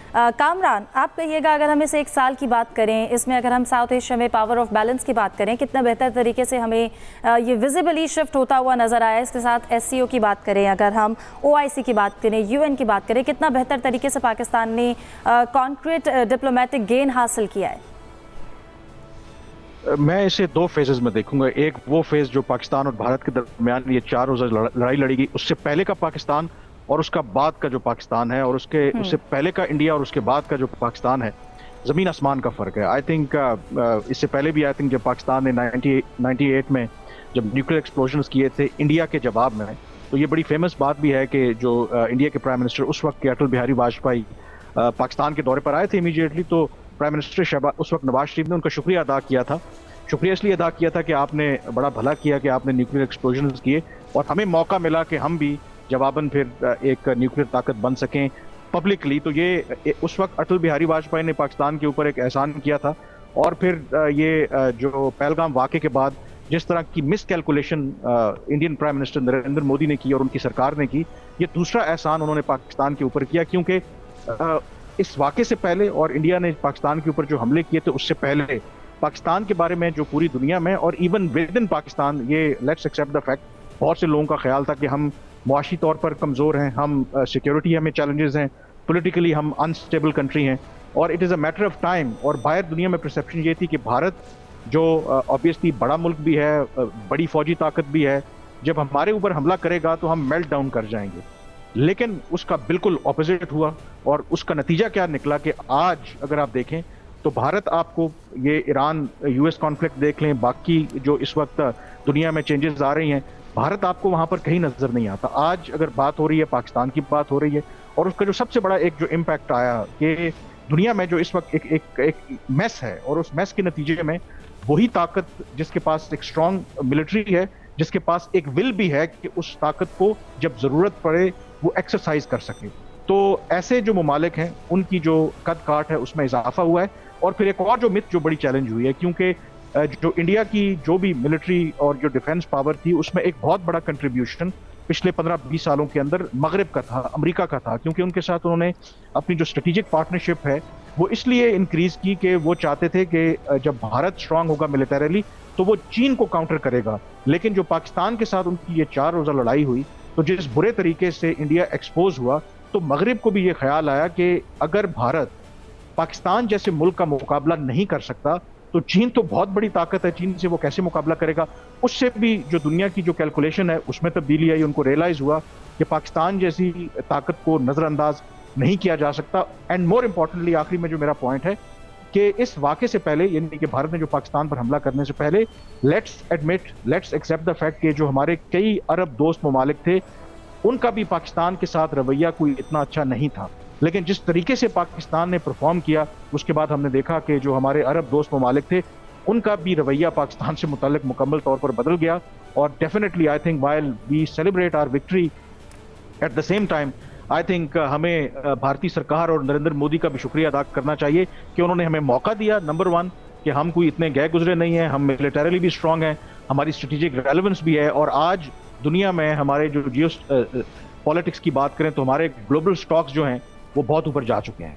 कामरान, आप कहिएगा, अगर हम इस एक साल की बात करें, इसमें अगर हम साउथ एशिया में पावर ऑफ बैलेंस की बात करें, कितना बेहतर तरीके से हमें ये विजिबली शिफ्ट होता हुआ नजर आया। इसके साथ एससीओ की बात करें, अगर हम ओआईसी की बात करें, यूएन की बात करें, कितना बेहतर तरीके से पाकिस्तान ने कॉन्क्रीट डिप्लोमेटिक गेन हासिल किया है। मैं इसे दो फेजेस में देखूंगा। एक वो फेज जो पाकिस्तान और भारत के दरमियान ये 4 रोज़ा लड़ाई लड़ी गई, उससे पहले का पाकिस्तान और उसका बाद का जो पाकिस्तान है, और उससे पहले का इंडिया और उसके बाद का जो पाकिस्तान है, जमीन आसमान का फर्क है। आई थिंक इससे पहले भी आई थिंक जब पाकिस्तान ने 98 में जब न्यूक्लियर एक्सप्लोजन किए थे इंडिया के जवाब में, तो ये बड़ी फेमस बात भी है कि जो इंडिया के प्राइम मिनिस्टर उस वक्त के अटल बिहारी वाजपेयी पाकिस्तान के दौरे पर आए थे इमीडिएटली, तो प्राइम मिनिस्टर शहबाज उस वक्त नवाज शरीफ ने उनका शुक्रिया अदा किया था। शुक्रिया इसलिए अदा किया था कि आपने बड़ा भला किया कि आपने न्यूक्लियर एक्सप्लोजन किए और हमें मौका मिला कि हम भी जवाबन फिर एक न्यूक्लियर ताकत बन सकें पब्लिकली। तो ये उस वक्त अटल बिहारी वाजपेयी ने पाकिस्तान के ऊपर एक एहसान किया था। और फिर ये जो पहलगाम वाक़े के बाद जिस तरह की miss calculation Indian prime minister Narendra Modi ने की और उनकी सरकार ने की, ये दूसरा एहसान उन्होंने पाकिस्तान के ऊपर किया। क्योंकि इस वाक़े से पहले और इंडिया ने पाकिस्तान के ऊपर जो हमले किए थे उससे पहले पाकिस्तान के बारे में जो पूरी दुनिया में और इवन विद इन पाकिस्तान, ये लेट्स एक्सेप्ट द फैक्ट, बहुत से लोगों का ख्याल था कि हम मुआशी तौर पर कमज़ोर हैं, हम सिक्योरिटी हमें चैलेंजेस हैं, पॉलिटिकली हम अनस्टेबल कंट्री हैं, और it is a matter of time. और बाहर दुनिया में परसेप्शन ये थी कि भारत जो ऑब्वियसली बड़ा मुल्क भी है, बड़ी फौजी ताकत भी है, जब हमारे ऊपर हमला करेगा तो हम मेल्ट डाउन कर जाएंगे। लेकिन उसका बिल्कुल ऑपोजिट हुआ और उसका नतीजा क्या निकला कि आज अगर आप देखें तो भारत, आपको ये ईरान यूएस कॉन्फ्लिक्ट देख लें, बाकी जो इस वक्त दुनिया में चेंजेस आ रही हैं, भारत आपको वहां पर कहीं नजर नहीं आता। आज अगर बात हो रही है, पाकिस्तान की बात हो रही है, और उसका जो सबसे बड़ा एक जो इम्पैक्ट आया कि दुनिया में जो इस वक्त एक मैस है, और उस मैस के नतीजे में वही ताकत जिसके पास एक स्ट्रॉन्ग मिलिट्री है, जिसके पास एक विल भी है कि उस ताकत को जब जरूरत पड़े वो एक्सरसाइज कर सके। तो ऐसे जो ममालिक हैं उनकी जो कद काठ है उसमें इजाफा हुआ है। और फिर एक और जो मिथ जो बड़ी चैलेंज हुई है, क्योंकि जो इंडिया की जो भी मिलिट्री और जो डिफेंस पावर थी उसमें एक बहुत बड़ा कंट्रीब्यूशन पिछले 15-20 सालों के अंदर मगरिब का था, अमेरिका का था, क्योंकि उनके साथ उन्होंने अपनी जो स्ट्रेटेजिक पार्टनरशिप है वो इसलिए इंक्रीज की कि वो चाहते थे कि जब भारत स्ट्रांग होगा मिलिटरीली तो वो चीन को काउंटर करेगा। लेकिन जो पाकिस्तान के साथ उनकी ये 4 रोज़ा लड़ाई हुई, तो जिस बुरे तरीके से इंडिया एक्सपोज हुआ, तो मगरिब को भी ये ख्याल आया कि अगर भारत पाकिस्तान जैसे मुल्क का मुकाबला नहीं कर सकता तो चीन तो बहुत बड़ी ताकत है, चीन से वो कैसे मुकाबला करेगा। उससे भी जो दुनिया की जो कैलकुलेशन है उसमें तब्दीली आई, उनको रियलाइज हुआ कि पाकिस्तान जैसी ताकत को नजरअंदाज नहीं किया जा सकता। एंड मोर इंपॉर्टेंटली, आखिरी में जो मेरा पॉइंट है कि इस वाक़े से पहले, यानी कि भारत ने जो पाकिस्तान पर हमला करने से पहले, लेट्स एक्सेप्ट द फैक्ट कि जो हमारे कई अरब दोस्त ममालिक थे उनका भी पाकिस्तान के साथ रवैया कोई इतना अच्छा नहीं था। लेकिन जिस तरीके से पाकिस्तान ने परफॉर्म किया, उसके बाद हमने देखा कि जो हमारे अरब दोस्त ममालिक थे उनका भी रवैया पाकिस्तान से मुतल्लिक मुकम्मल तौर पर बदल गया। और definitely I think while we celebrate our victory, at the same time I think हमें भारतीय सरकार और नरेंद्र मोदी का भी शुक्रिया अदा करना चाहिए कि उन्होंने हमें मौका दिया, नंबर 1, कि हम कोई इतने गए गुजरे नहीं हैं, हम मिलिटरीली भी स्ट्रांग हैं, हमारी स्ट्रेटेजिक रेलेवेंस भी है, और आज दुनिया में हमारे जो जियो पॉलिटिक्स की बात करें तो हमारे ग्लोबल स्टॉक्स जो हैं वो बहुत ऊपर जा चुके हैं।